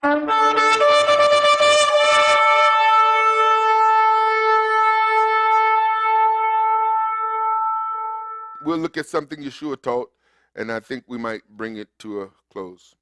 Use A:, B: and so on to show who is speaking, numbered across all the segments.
A: We'll look at something Yeshua taught, and I think we might bring it to a close.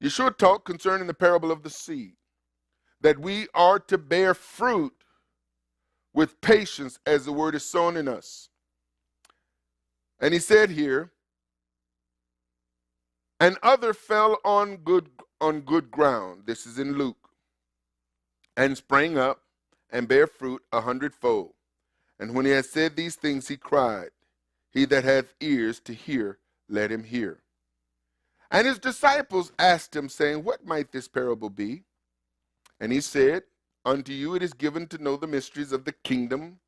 A: Yeshua taught concerning the parable of the seed, that we are to bear fruit with patience as the word is sown in us. And he said here, and other fell on good ground. This is in Luke. And sprang up and bare fruit 100-fold. And when he had said these things, he cried, he that hath ears to hear, let him hear. And his disciples asked him, saying, what might this parable be? And he said, unto you it is given to know the mysteries of the kingdom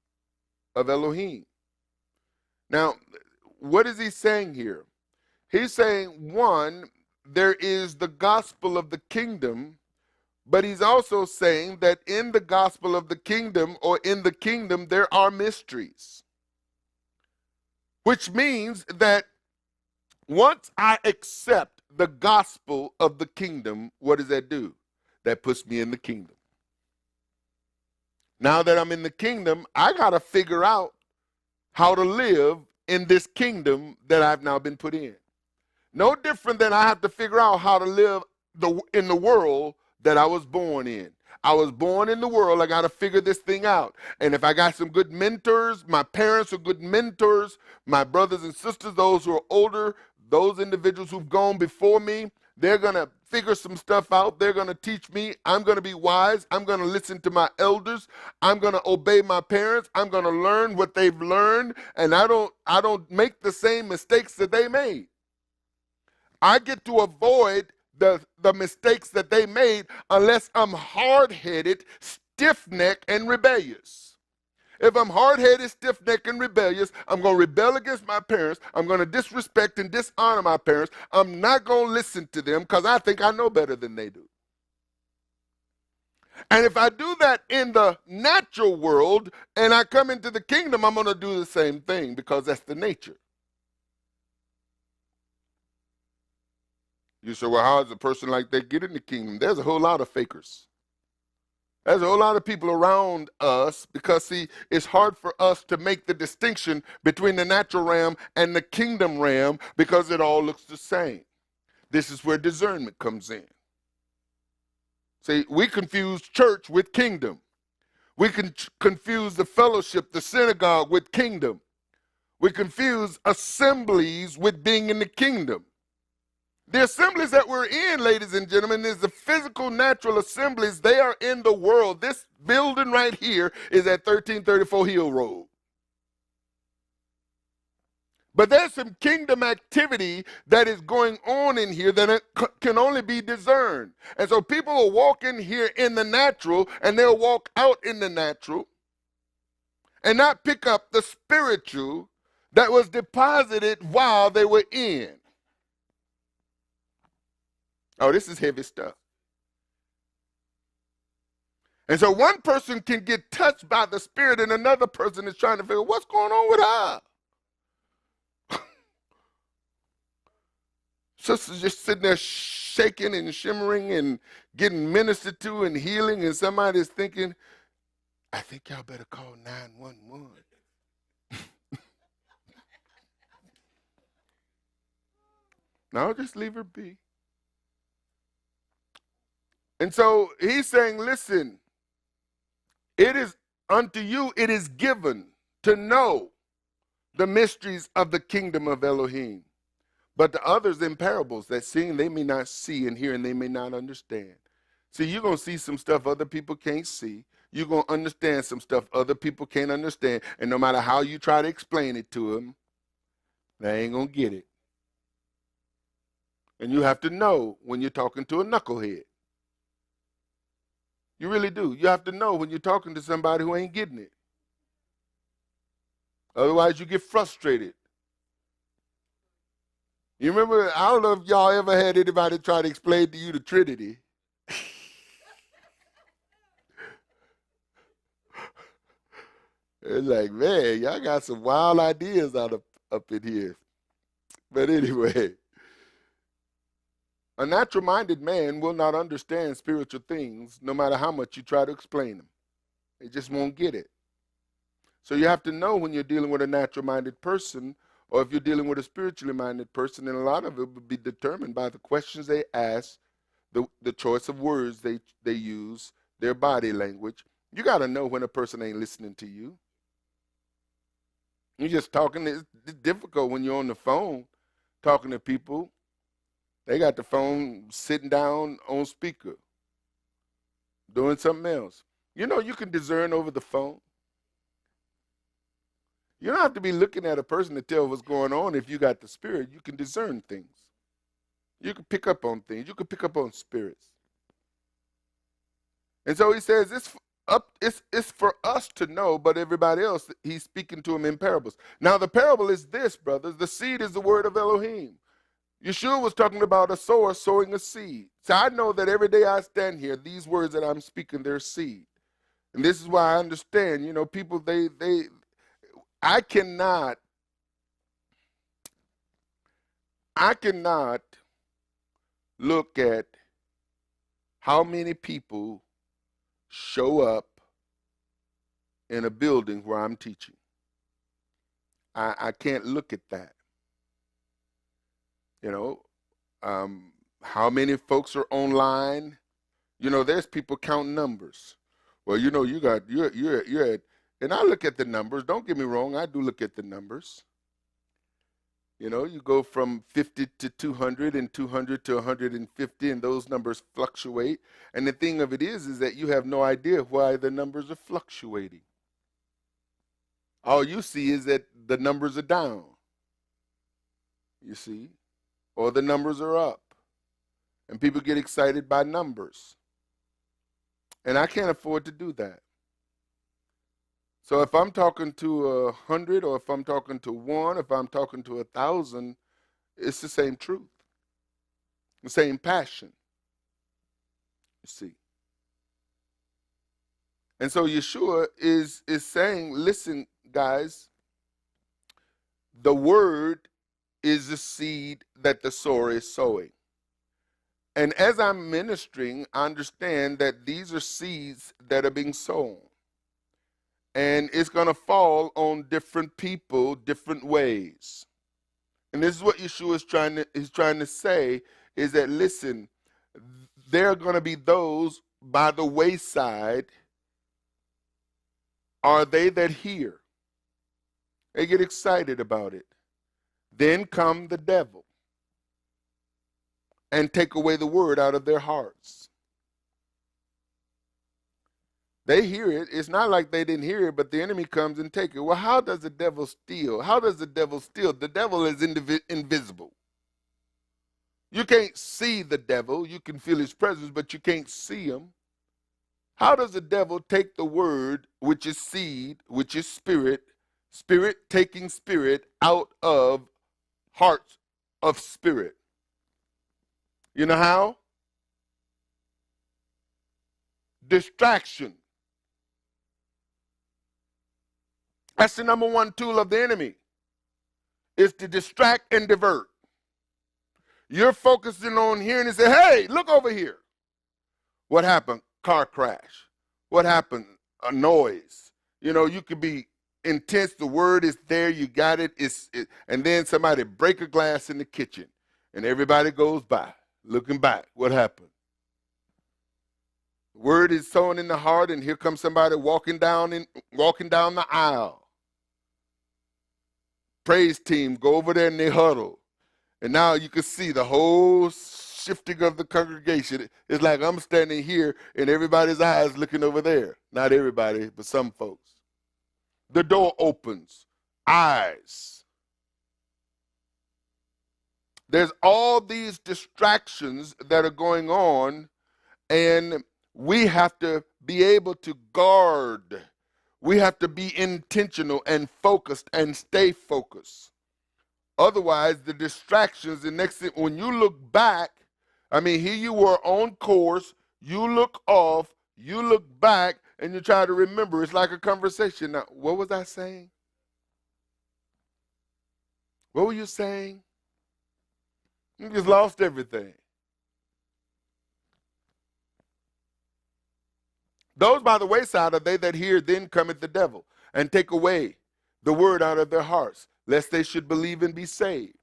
A: of Elohim. Now, what is he saying here? He's saying, one, there is the gospel of the kingdom, but he's also saying that in the gospel of the kingdom, or in the kingdom, there are mysteries. Which means that once I accept the gospel of the kingdom, what does that do? That puts me in the kingdom. Now that I'm in the kingdom, I got to figure out how to live in this kingdom that I've now been put in. No different than I have to figure out how to live in the world that I was born in. I was born in the world. I got to figure this thing out. And if I got some good mentors, my parents are good mentors, my brothers and sisters, those who are older, those individuals who've gone before me, they're going to figure some stuff out. They're going to teach me. I'm going to be wise. I'm going to listen to my elders. I'm going to obey my parents. I'm going to learn what they've learned. And I don't make the same mistakes that they made. I get to avoid the mistakes that they made unless I'm hard-headed, stiff-necked, and rebellious. If I'm hard-headed, stiff-necked, and rebellious, I'm going to rebel against my parents. I'm going to disrespect and dishonor my parents. I'm not going to listen to them because I think I know better than they do. And if I do that in the natural world and I come into the kingdom, I'm going to do the same thing because that's the nature. You say, well, how does a person like that get in the kingdom? There's a whole lot of fakers. There's a whole lot of people around us because, see, it's hard for us to make the distinction between the natural realm and the kingdom realm because it all looks the same. This is where discernment comes in. See, we confuse church with kingdom. We can confuse the fellowship, the synagogue with kingdom. We confuse assemblies with being in the kingdom. The assemblies that we're in, ladies and gentlemen, is the physical, natural assemblies. They are in the world. This building right here is at 1334 Hill Road. But there's some kingdom activity that is going on in here that can only be discerned. And so people will walk in here in the natural, and they'll walk out in the natural and not pick up the spiritual that was deposited while they were in. Oh, this is heavy stuff. And so one person can get touched by the Spirit and another person is trying to figure what's going on with her. Sister's just sitting there shaking and shimmering and getting ministered to and healing, and somebody's thinking, I think y'all better call 911. No, just leave her be. And so he's saying, listen, it is unto you, it is given to know the mysteries of the kingdom of Elohim. But to others in parables, that seeing they may not see, and hearing they may not understand. See, you're going to see some stuff other people can't see. You're going to understand some stuff other people can't understand. And no matter how you try to explain it to them, they ain't going to get it. And you have to know when you're talking to a knucklehead. You really do. You have to know when you're talking to somebody who ain't getting it. Otherwise, you get frustrated. You remember, I don't know if y'all ever had anybody try to explain to you the Trinity. It's like, man, y'all got some wild ideas up in here. But anyway, A natural-minded man will not understand spiritual things no matter how much you try to explain them. They just won't get it. So you have to know when you're dealing with a natural-minded person, or if you're dealing with a spiritually minded person, and a lot of it will be determined by the questions they ask, the choice of words they use, their body language. You got to know when a person ain't listening to you. You're just talking. It's difficult when you're on the phone talking to people. They got the phone sitting down on speaker, doing something else. You know, you can discern over the phone. You don't have to be looking at a person to tell what's going on. If you got the spirit, you can discern things. You can pick up on things. You can pick up on spirits. And so he says, it's for us to know, but everybody else, he's speaking to them in parables. Now, the parable is this, brothers. The seed is the word of Elohim. Yeshua was talking about a sower sowing a seed. So I know that every day I stand here, these words that I'm speaking, they're seed. And this is why I understand, people, I cannot look at how many people show up in a building where I'm teaching. I can't look at that. How many folks are online? There's people counting numbers. Well, you're at, and I look at the numbers. Don't get me wrong, I do look at the numbers. You go from 50 to 200 and 200 to 150, and those numbers fluctuate. And the thing of it is that you have no idea why the numbers are fluctuating. All you see is that the numbers are down, you see, or the numbers are up. And people get excited by numbers. And I can't afford to do that. So if I'm talking to 100, or if I'm talking to 1, if I'm talking to 1,000, it's the same truth, the same passion, you see. And so Yeshua is saying, listen, guys, the word is the seed that the sower is sowing. And as I'm ministering, I understand that these are seeds that are being sown. And it's going to fall on different people, different ways. And this is what Yeshua is trying to say, is that, listen, there are going to be those by the wayside, are they that hear. They get excited about it. Then come the devil and take away the word out of their hearts. They hear it. It's not like they didn't hear it, but the enemy comes and takes it. Well, how does the devil steal? How does the devil steal? The devil is invisible. You can't see the devil. You can feel his presence, but you can't see him. How does the devil take the word, which is seed, which is spirit taking spirit out of hearts of spirit? You know how? Distraction. That's the number one tool of the enemy, is to distract and divert. You're focusing on hearing and say, hey, look over here. What happened? Car crash. What happened? A noise. You could be intense. The word is there. You got it. And then somebody break a glass in the kitchen, and everybody goes by, looking back. What happened? The word is sown in the heart, and here comes somebody walking down the aisle. Praise team go over there and they huddle. And now you can see the whole shifting of the congregation. It's like I'm standing here and everybody's eyes looking over there. Not everybody, but some folks. The door opens. Eyes. There's all these distractions that are going on, and we have to be able to guard. We have to be intentional and focused and stay focused. Otherwise, the distractions, the next thing, when you look back, here you were on course, you look off, you look back, and you try to remember. It's like a conversation. Now, what was I saying? What were you saying? You just lost everything. Those by the wayside are they that hear, then cometh the devil, and take away the word out of their hearts, lest they should believe and be saved.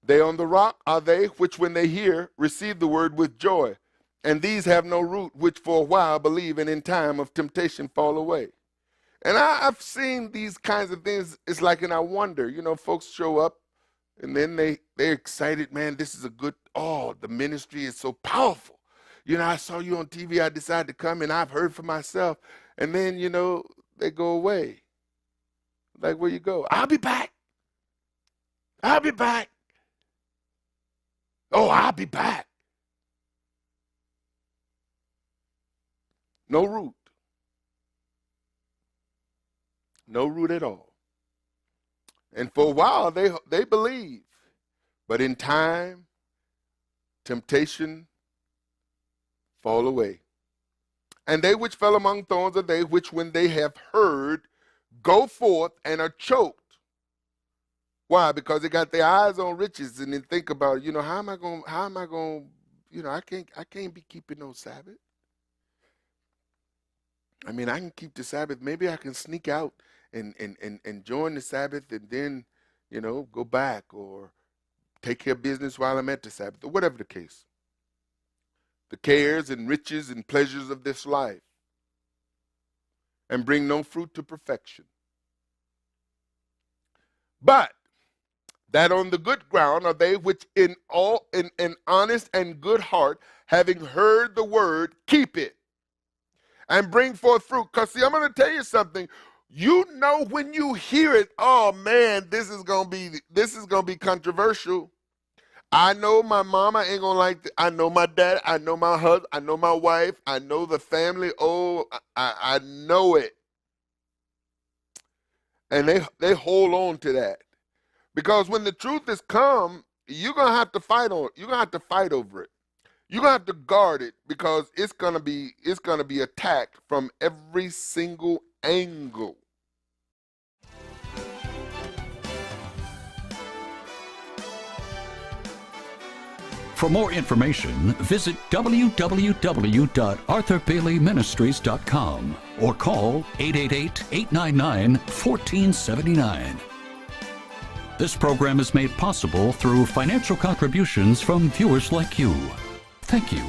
A: They on the rock are they which when they hear receive the word with joy. And these have no root, which for a while believe, and in time of temptation fall away. And I've seen these kinds of things. It's like, and I wonder, folks show up and then they're excited, man, this is a good, the ministry is so powerful. I saw you on TV, I decided to come, and I've heard for myself. And then, they go away. Like, where you go? I'll be back. I'll be back. Oh, I'll be back. No root. No root at all. And for a while, they believe. But in time, temptation fall away. And they which fell among thorns are they which, when they have heard, go forth and are choked. Why? Because they got their eyes on riches and then think about, how am I going, I can't be keeping no Sabbath. I mean, I can keep the Sabbath. Maybe I can sneak out and join the Sabbath and then, go back or take care of business while I'm at the Sabbath, or whatever the case. The cares and riches and pleasures of this life, and bring no fruit to perfection. But that on the good ground are they which in honest and good heart, having heard the word, keep it and bring forth fruit. Because see, I'm going to tell you something. When you hear it, oh man, this is gonna be controversial. I know my mama ain't gonna like it. I know my dad, I know my husband, I know my wife, I know the family. Oh, I know it. And they hold on to that. Because when the truth is come, you're gonna have to fight over it. You're gonna have to guard it, because it's gonna be attacked from every single angle.
B: For more information, visit www.arthurbaileyministries.com or call 888-899-1479. This program is made possible through financial contributions from viewers like you. Thank you.